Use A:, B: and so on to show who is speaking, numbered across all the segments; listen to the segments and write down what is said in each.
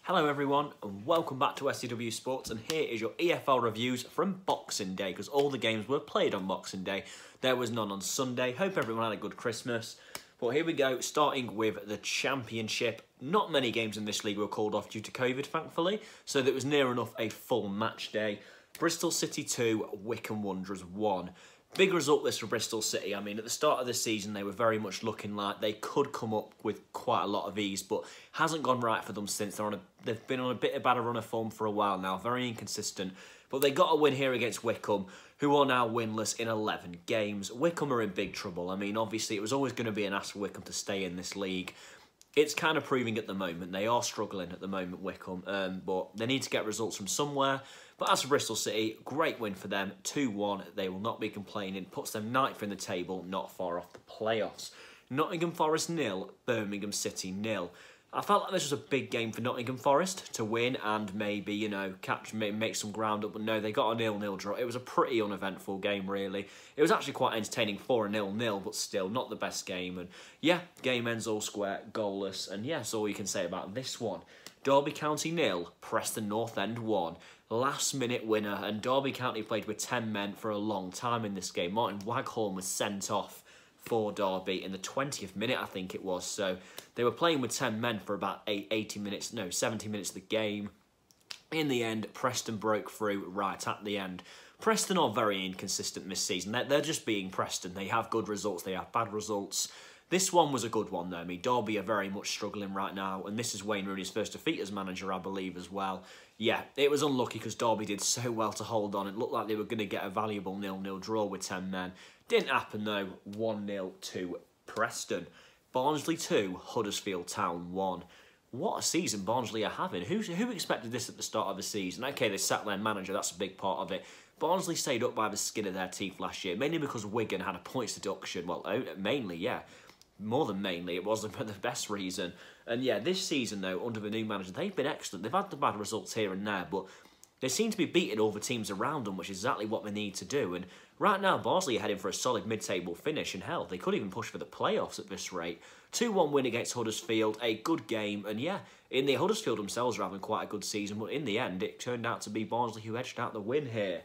A: Hello everyone and welcome back to STW Sports, and here is your EFL reviews from Boxing Day, because all the games were played on Boxing Day. There was none on Sunday. Hope everyone had a good Christmas. But here we go, starting with the Championship. Not many games in this league were called off due to COVID, thankfully, so that was near enough a full match day. Bristol City 2, Wycombe Wanderers 1. Big result this for Bristol City. I mean, at the start of the season, they were very much looking like they could come up with quite a lot of ease, but hasn't gone right for them since. They've been on a bit of bad run of form for a while now, very inconsistent. But they got a win here against Wycombe, who are now winless in 11 games. Wycombe are in big trouble. I mean, obviously, it was always going to be an ask for Wycombe to stay in this league. It's kind of proving at the moment. They are struggling at the moment, Wycombe, but they need to get results from somewhere. But as for Bristol City, great win for them, 2-1. They will not be complaining. Puts them 9th in the table, not far off the playoffs. Nottingham Forest 0, Birmingham City 0. I felt like this was a big game for Nottingham Forest to win and maybe, you know, make some ground up. But no, they got a 0-0 draw. It was a pretty uneventful game, really. It was actually quite entertaining for a 0-0, but still not the best game. And yeah, game ends all square, goalless. And yeah, that's all you can say about this one. Derby County 0, Preston North End 1. Last minute winner, and Derby County played with 10 men for a long time in this game. Martin Waghorn was sent off for Derby in the 20th minute, I think it was. So they were playing with 10 men for about 70 minutes of the game. In the end, Preston broke through right at the end. Preston are very inconsistent this season. They're just being Preston. They have good results, they have bad results. This one was a good one, though. I mean, Derby are very much struggling right now, and this is Wayne Rooney's first defeat as manager, I believe, as well. Yeah, it was unlucky because Derby did so well to hold on. It looked like they were going to get a valuable 0-0 draw with 10 men. Didn't happen, though. 1-0 to Preston. Barnsley 2, Huddersfield Town 1. What a season Barnsley are having. Who expected this at the start of the season? Okay, they sacked their manager. That's a big part of it. Barnsley stayed up by the skin of their teeth last year, mainly because Wigan had a points deduction. Well, mainly, yeah. More than mainly, it wasn't for the best reason. And yeah, this season, though, under the new manager, they've been excellent. They've had the bad results here and there, but they seem to be beating all the teams around them, which is exactly what they need to do. And right now, Barnsley are heading for a solid mid-table finish, and hell, they could even push for the playoffs at this rate. 2-1 win against Huddersfield, a good game, and yeah, in the Huddersfield themselves are having quite a good season, but in the end, it turned out to be Barnsley who edged out the win here.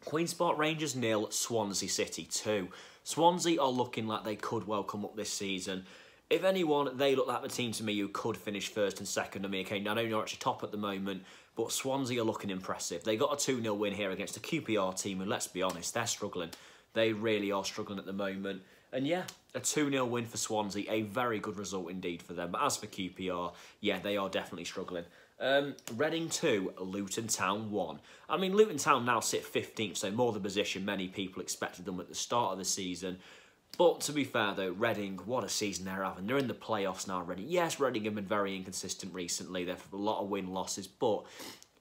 A: Queen's Park Rangers 0, Swansea City 2. Swansea are looking like they could well come up this season. If anyone, they look like the team to me who could finish first and second. I mean, okay, I know you're actually top at the moment, but Swansea are looking impressive. They got a 2-0 win here against a QPR team, and let's be honest, they're struggling. They really are struggling at the moment. And yeah, a 2-0 win for Swansea, a very good result indeed for them. But as for QPR, yeah, they are definitely struggling. Reading 2, Luton Town 1. I mean, Luton Town now sit 15th, so more the position many people expected them at the start of the season. But to be fair, though, Reading, what a season they're having. They're in the playoffs now, Reading. Yes, Reading have been very inconsistent recently. They've had a lot of win-losses, but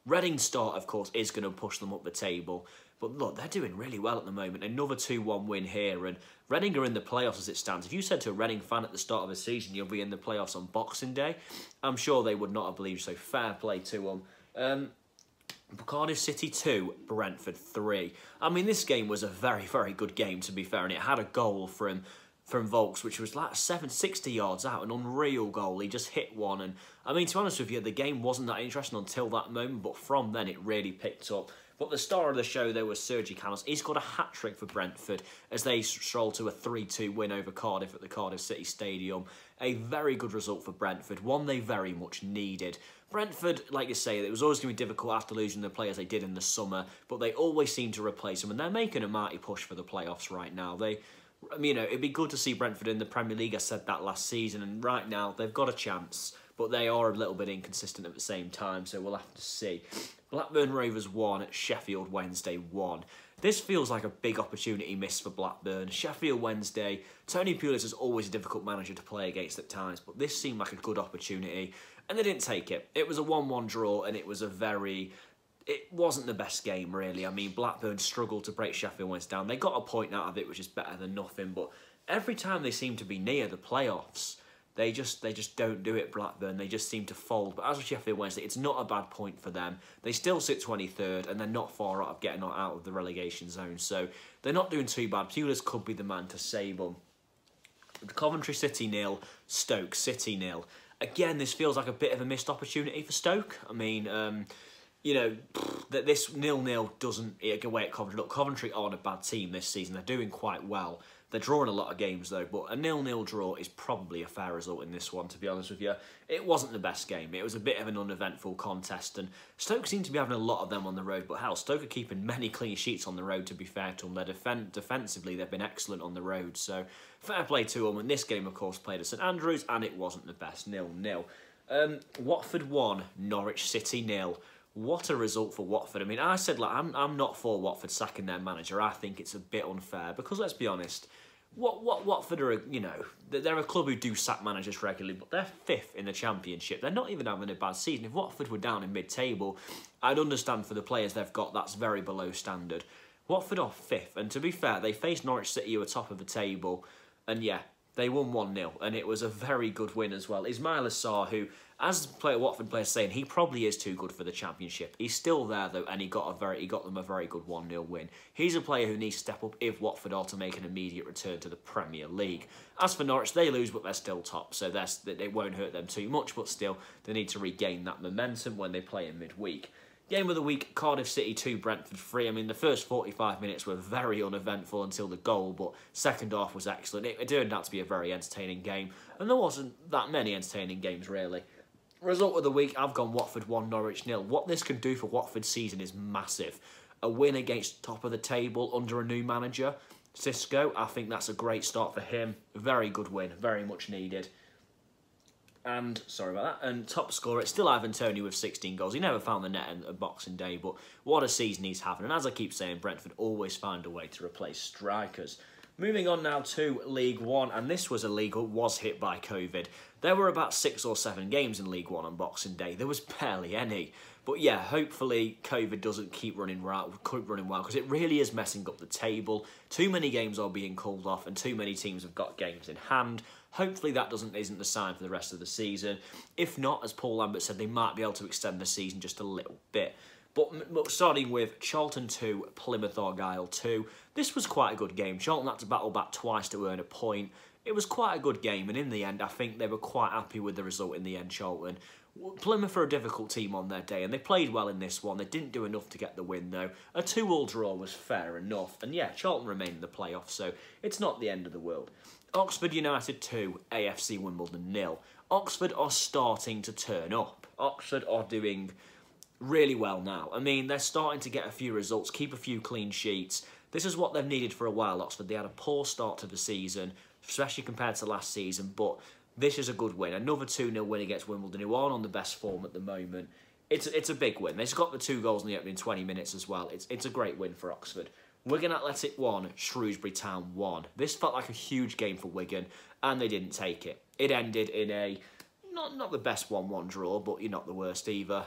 A: Reading's start, of course, is going to push them up the table. But look, they're doing really well at the moment. Another 2-1 win here, and Reading are in the playoffs as it stands. If you said to a Reading fan at the start of the season you'll be in the playoffs on Boxing Day, I'm sure they would not have believed so. Fair play to them. Cardiff City 2, Brentford 3. I mean, this game was a very, very good game, to be fair, and it had a goal from Volks, which was like 60 yards out, an unreal goal. He just hit one, and I mean, to be honest with you, the game wasn't that interesting until that moment, but from then it really picked up. But the star of the show, though, was Sergi Canos. He's got a hat-trick for Brentford as they stroll to a 3-2 win over Cardiff at the Cardiff City Stadium. A very good result for Brentford, one they very much needed. Brentford, like you say, it was always going to be difficult after losing the players they did in the summer, but they always seem to replace them, and they're making a mighty push for the playoffs right now. You know, it'd be good to see Brentford in the Premier League. I said that last season, and right now they've got a chance, but they are a little bit inconsistent at the same time, so we'll have to see. Blackburn Rovers 1, Sheffield Wednesday 1. This feels like a big opportunity missed for Blackburn. Sheffield Wednesday, Tony Pulis is always a difficult manager to play against at times, but this seemed like a good opportunity, and they didn't take it. It was a 1-1 draw, and it wasn't the best game, really. I mean, Blackburn struggled to break Sheffield Wednesday down. They got a point out of it, which is better than nothing, but every time they seem to be near the playoffs, they just don't do it, Blackburn. They just seem to fold. But as for Sheffield Wednesday, it's not a bad point for them. They still sit 23rd, and they're not far out of getting out of the relegation zone. So they're not doing too bad. Pulis could be the man to save them. Coventry City 0, Stoke City 0. Again, this feels like a bit of a missed opportunity for Stoke. I mean, you know, that this 0-0 doesn't go away at Coventry. Look, Coventry aren't a bad team this season. They're doing quite well. They're drawing a lot of games, though, but a 0-0 draw is probably a fair result in this one, to be honest with you. It wasn't the best game. It was a bit of an uneventful contest, and Stoke seem to be having a lot of them on the road, but hell, Stoke are keeping many clean sheets on the road, to be fair to them. They're defensively, they've been excellent on the road, so fair play to them. And this game, of course, played at St Andrews, and it wasn't the best, 0-0. Watford 1, Norwich City 0. What a result for Watford. I mean, I said, like, I'm not for Watford sacking their manager. I think it's a bit unfair because, let's be honest, Watford are, you know, they're a club who do sack managers regularly, but they're 5th in the Championship. They're not even having a bad season. If Watford were down in mid-table, I'd understand for the players they've got, that's very below standard. Watford are 5th, and to be fair, they faced Norwich City, who are top of the table, and yeah, they won 1-0, and it was a very good win as well. Ismail Assar, who, as Watford players saying, he probably is too good for the Championship. He's still there though, and he got them a very good 1-0 win. He's a player who needs to step up if Watford are to make an immediate return to the Premier League. As for Norwich, they lose, but they're still top, so it won't hurt them too much. But still, they need to regain that momentum when they play in midweek. Game of the week, Cardiff City 2, Brentford 3. I mean, the first 45 minutes were very uneventful until the goal, but second half was excellent. It turned out to be a very entertaining game, and there wasn't that many entertaining games, really. Result of the week, I've gone Watford 1, Norwich 0. What this can do for Watford's season is massive. A win against top of the table under a new manager, Xisco. I think that's a great start for him. Very good win, very much needed. And, sorry about that, and top scorer, it's still Ivan Toney with 16 goals. He never found the net on Boxing Day, but what a season he's having. And as I keep saying, Brentford always find a way to replace strikers. Moving on now to League One, and this was a league that was hit by COVID. There were about 6 or 7 games in League One on Boxing Day. There was barely any. But yeah, hopefully COVID doesn't keep running well, because it really is messing up the table. Too many games are being called off, and too many teams have got games in hand. Hopefully that isn't the sign for the rest of the season. If not, as Paul Lambert said, they might be able to extend the season just a little bit. But starting with Charlton 2, Plymouth Argyle 2. This was quite a good game. Charlton had to battle back twice to earn a point. It was quite a good game, and in the end, I think they were quite happy with the result in the end, Charlton. Plymouth are a difficult team on their day, and they played well in this one. They didn't do enough to get the win, though. A 2-2 draw was fair enough. And yeah, Charlton remain in the playoffs, so it's not the end of the world. Oxford United 2, AFC Wimbledon 0. Oxford are starting to turn up. Oxford are doing really well now. I mean, they're starting to get a few results, keep a few clean sheets. This is what they've needed for a while, Oxford. They had a poor start to the season, especially compared to last season, but this is a good win. Another 2-0 win against Wimbledon, who aren't on the best form at the moment. It's a big win. They've got the 2 goals in the opening 20 minutes as well. It's a great win for Oxford. Wigan Athletic 1, Shrewsbury Town 1. This felt like a huge game for Wigan, and they didn't take it. It ended in a, not the best 1-1 draw, but you're not the worst either.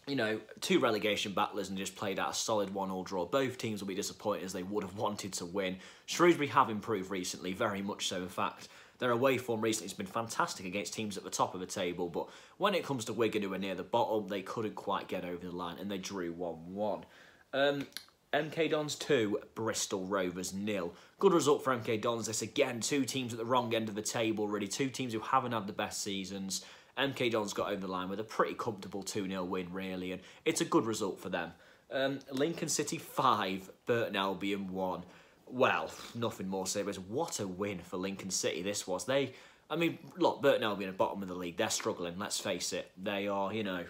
A: You know, 2 relegation battlers and just played out a solid 1-1 draw. Both teams will be disappointed as they would have wanted to win. Shrewsbury have improved recently, very much so in fact. Their away form recently has been fantastic against teams at the top of the table, but when it comes to Wigan, who are near the bottom, they couldn't quite get over the line, and they drew 1-1. MK Dons 2, Bristol Rovers 0. Good result for MK Dons. This again, 2 teams at the wrong end of the table, really. 2 teams who haven't had the best seasons. MK Dons got over the line with a pretty comfortable 2-0 win, really, and it's a good result for them. Lincoln City 5, Burton Albion 1. Well, nothing more to say, but what a win for Lincoln City this was. I mean, look, Burton Albion are bottom of the league. They're struggling, let's face it. They are, you know,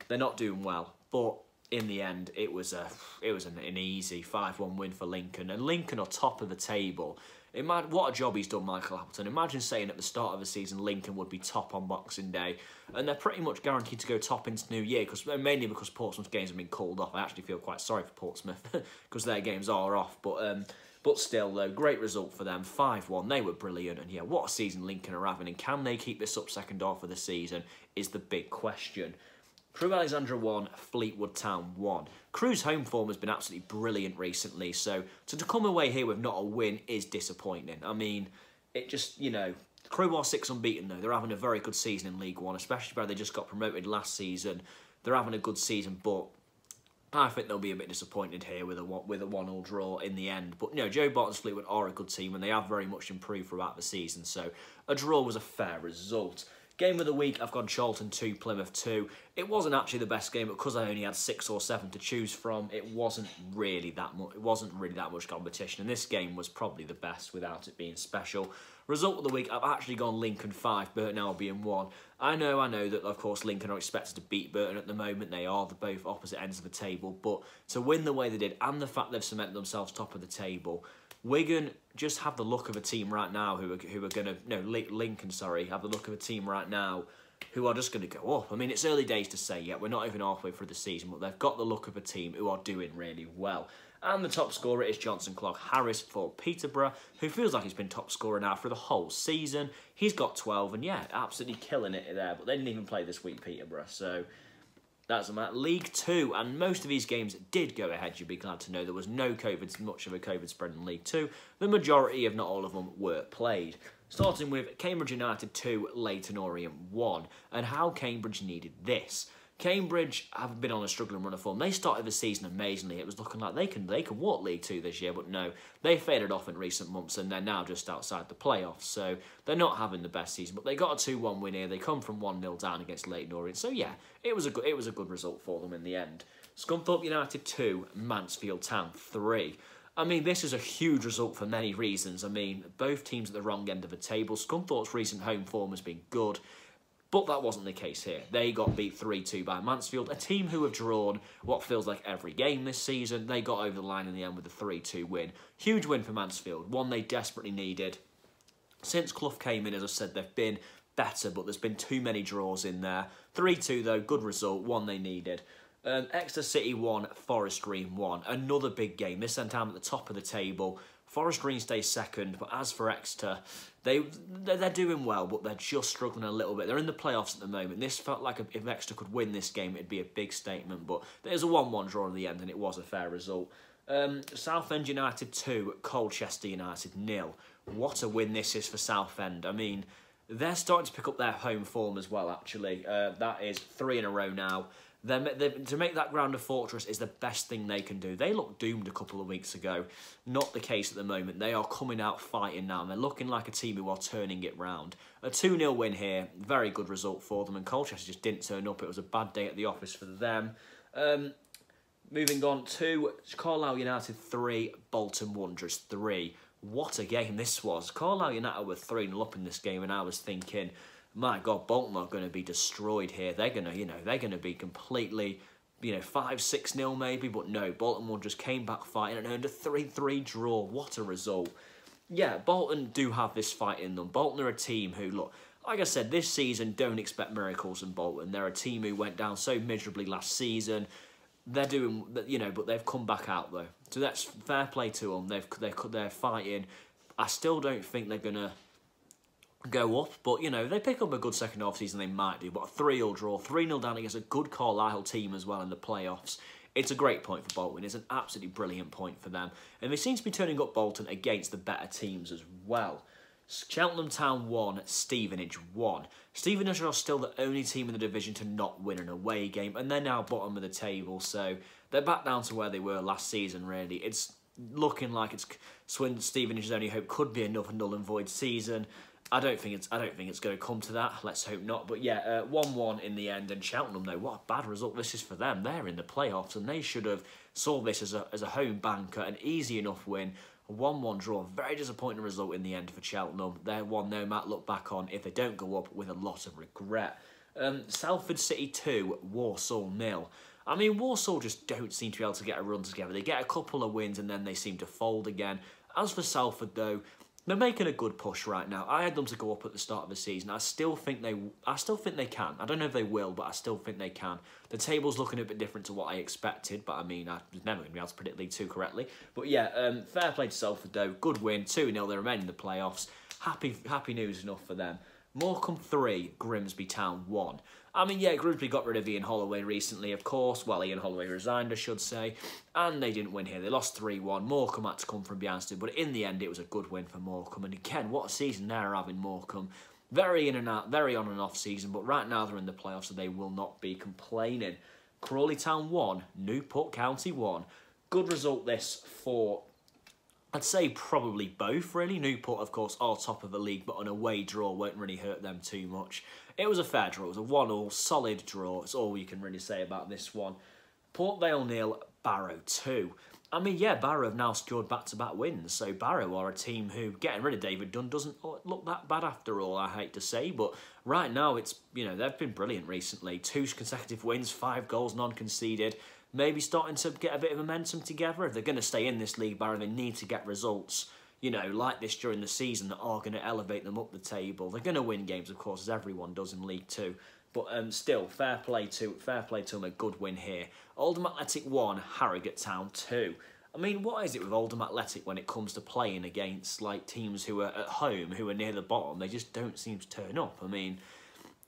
A: they're not doing well, but in the end, it was an easy 5-1 win for Lincoln, and Lincoln are top of the table. What a job he's done, Michael Appleton. Imagine saying at the start of the season Lincoln would be top on Boxing Day, and they're pretty much guaranteed to go top into New Year, mainly because Portsmouth's games have been called off. I actually feel quite sorry for Portsmouth because their games are off, but still, though, great result for them. 5-1, they were brilliant, and yeah, what a season Lincoln are having, and can they keep this up second half of the season is the big question. Crewe Alexandra 1, Fleetwood Town 1. Crewe's home form has been absolutely brilliant recently, so to come away here with not a win is disappointing. I mean, it just, you know, Crewe are 6 unbeaten though. They're having a very good season in League One, especially where they just got promoted last season. They're having a good season, but I think they'll be a bit disappointed here with a 1-1 draw in the end. But, you know, Joe Barton's Fleetwood are a good team, and they have very much improved throughout the season, so a draw was a fair result. Game of the week, I've gone Charlton 2, Plymouth 2. It wasn't actually the best game, but because I only had 6 or 7 to choose from, it wasn't really that much competition. And this game was probably the best without it being special. Result of the week, I've actually gone Lincoln 5, Burton Albion 1. I know that, of course, Lincoln are expected to beat Burton at the moment. They are both opposite ends of the table. But to win the way they did, and the fact they've cemented themselves top of the table, Wigan just have the look of a team right now who are going to... No, Lincoln, sorry, have the look of a team right now who are just going to go up. I mean, it's early days to say yet. We're not even halfway through the season, but they've got the look of a team who are doing really well. And the top scorer is Johnson Clark Harris for Peterborough, who feels like he's been top scorer now for the whole season. He's got 12, and yeah, absolutely killing it there. But they didn't even play this week, Peterborough, so that's a matter. League 2, and most of these games did go ahead, you'd be glad to know. There was no much of a COVID spread in League 2. The majority, if not all of them, were played. Starting with Cambridge United 2, Leyton Orient 1. And how Cambridge needed this. Cambridge have been on a struggling run of form. They started the season amazingly. It was looking like they can walk League 2 this year, but no, they faded off in recent months and they're now just outside the playoffs. So they're not having the best season, but they got a 2-1 win here. They come from 1-0 down against Leyton Orient. So yeah, it was a good result for them in the end. Scunthorpe United 2, Mansfield Town 3. I mean, this is a huge result for many reasons. I mean, both teams at the wrong end of the table. Scunthorpe's recent home form has been good, but that wasn't the case here. They got beat 3-2 by Mansfield, a team who have drawn what feels like every game this season. They got over the line in the end with a 3-2 win. Huge win for Mansfield, one they desperately needed. Since Clough came in, as I said, they've been better, but there's been too many draws in there. 3-2 though, good result, one they needed. Exeter City 1, Forest Green 1. Another big game. This sent them at the top of the table. Forest Green stays second, but as for Exeter, they're doing well, but they're just struggling a little bit. They're in the playoffs at the moment. This felt like if Exeter could win this game, it'd be a big statement, but there's a 1-1 draw in the end, and it was a fair result. Southend United 2, Colchester United 0. What a win this is for Southend. I mean, they're starting to pick up their home form as well, actually. That is 3 in a row now. To make that ground a fortress is the best thing they can do. They looked doomed a couple of weeks ago. Not the case at the moment. They are coming out fighting now, and they're looking like a team who are turning it round. A 2-0 win here. Very good result for them, and Colchester just didn't turn up. It was a bad day at the office for them. Moving on to Carlisle United 3, Bolton Wanderers 3. What a game this was. Carlisle United were 3-0 up in this game, and I was thinking, my God, Bolton are going to be destroyed here. They're going to be completely, 5-6-0 maybe, but no, Bolton Wanderers came back fighting and earned a 3-3 draw. What a result. Yeah, Bolton do have this fight in them. Bolton are a team who, look, like I said, this season, don't expect miracles in Bolton. They're a team who went down so miserably last season. They're doing, but they've come back out, though. So that's fair play to them. They're fighting. I still don't think they're going to go up, but they pick up a good second half season, they might do, but a 3-3 draw, 3-0 down against a good Carlisle team as well in the playoffs. It's a great point for Bolton. It's an absolutely brilliant point for them, and they seem to be turning up Bolton against the better teams as well. Cheltenham Town 1, Stevenage 1. Stevenage are still the only team in the division to not win an away game, and they're now bottom of the table, so they're back down to where they were last season, really. It's looking like Stevenage's only hope could be another null and void season. I don't think it's going to come to that. Let's hope not. But yeah, 1-1 in the end. And Cheltenham, though, what a bad result this is for them. They're in the playoffs, and they should have saw this as a home banker, an easy enough win. A 1-1 draw, very disappointing result in the end for Cheltenham. They're one they might look back on if they don't go up with a lot of regret. Salford City 2, Walsall 0. I mean, Walsall just don't seem to be able to get a run together. They get a couple of wins and then they seem to fold again. As for Salford, though, they're making a good push right now. I had them to go up at the start of the season. I still think they can. I don't know if they will, but I still think they can. The table's looking a bit different to what I expected, but I mean, I was never going to be able to predict League 2 correctly. But yeah, fair play to Salford though. Good win, 2-0. They remain in the playoffs. Happy news enough for them. Morecambe 3, Grimsby Town 1. I mean, yeah, Grimsby got rid of Ian Holloway recently, of course. Well, Ian Holloway resigned, I should say. And they didn't win here. They lost 3-1. Morecambe had to come from behind still, but in the end, it was a good win for Morecambe. And again, what a season they're having, Morecambe. Very in and out, very on and off season, but right now they're in the playoffs, so they will not be complaining. Crawley Town 1, Newport County 1. Good result this for I'd say probably both, really. Newport, of course, are top of the league, but an away draw won't really hurt them too much. It was a fair draw. It was a 1-1, solid draw. That's all you can really say about this one. Port Vale 0, Barrow 2. I mean, yeah, Barrow have now secured back-to-back wins, so Barrow are a team who, getting rid of David Dunn doesn't look that bad after all, I hate to say, but right now, it's, you know, they've been brilliant recently. 2 consecutive wins, 5 goals, none conceded. Maybe starting to get a bit of momentum together. If they're going to stay in this league, Barrow, they need to get results, you know, like this during the season that are going to elevate them up the table. They're going to win games, of course, as everyone does in League 2. But still, fair play to them, a good win here. Oldham Athletic 1, Harrogate Town 2. I mean, what is it with Oldham Athletic when it comes to playing against like teams who are at home, who are near the bottom? They just don't seem to turn up. I mean,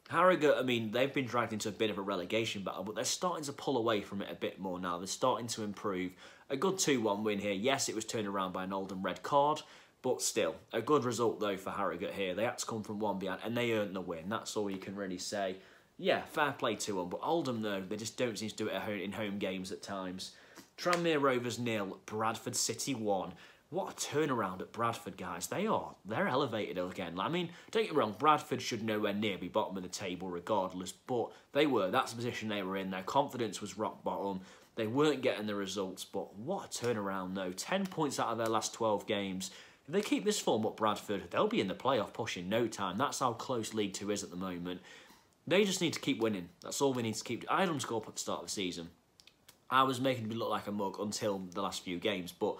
A: Harrogate, I mean, they've been dragged into a bit of a relegation battle, but they're starting to pull away from it a bit more now. They're starting to improve. A good 2-1 win here. Yes, it was turned around by an Oldham red card, but still, a good result, though, for Harrogate here. They had to come from 1 behind, and they earned the win. That's all you can really say. Yeah, fair play to them, but Oldham, though, they just don't seem to do it in home games at times. Tranmere Rovers 0, Bradford City 1. What a turnaround at Bradford, guys. They're elevated again. I mean, don't get me wrong, Bradford should nowhere near be bottom of the table regardless, but they were. That's the position they were in. Their confidence was rock bottom. They weren't getting the results, but what a turnaround, though. 10 points out of their last 12 games. If they keep this form up, Bradford, they'll be in the playoff push in no time. That's how close League 2 is at the moment. They just need to keep winning. That's all they need to keep. I had them score up at the start of the season. I was making them look like a mug until the last few games, but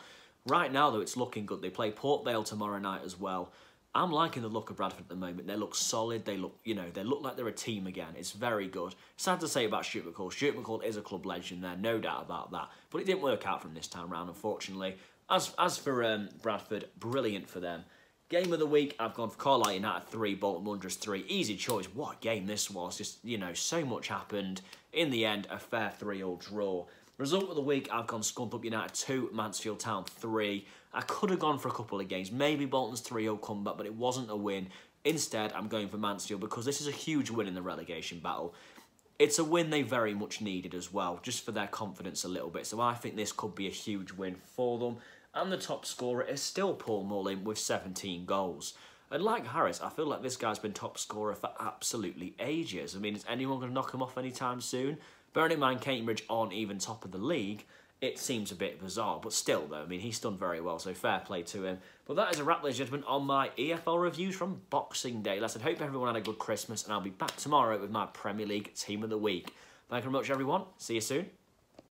A: right now, though, it's looking good. They play Port Vale tomorrow night as well. I'm liking the look of Bradford at the moment. They look solid. They look, you know, they look like they're a team again. It's very good. Sad to say about Stuart McCall. Stuart McCall is a club legend there, no doubt about that. But it didn't work out from this time round, unfortunately. As for Bradford, brilliant for them. Game of the week, I've gone for Carlisle United 3, Bolton Wanderers 3. Easy choice. What a game this was. Just, you know, so much happened. In the end, a fair 3-3 draw. Result of the week, I've gone Scunthorpe United 2, Mansfield Town 3. I could have gone for a couple of games. Maybe Bolton's 3-0 comeback, but it wasn't a win. Instead, I'm going for Mansfield because this is a huge win in the relegation battle. It's a win they very much needed as well, just for their confidence a little bit. So I think this could be a huge win for them. And the top scorer is still Paul Mullin with 17 goals. And like Harris, I feel like this guy's been top scorer for absolutely ages. I mean, is anyone going to knock him off anytime soon? Bearing in mind Cambridge aren't even top of the league, it seems a bit bizarre. But still, though, I mean, he's done very well, so fair play to him. But that is a wrap, ladies and gentlemen, on my EFL reviews from Boxing Day. Listen, hope everyone had a good Christmas, and I'll be back tomorrow with my Premier League Team of the Week. Thank you very much, everyone. See you soon.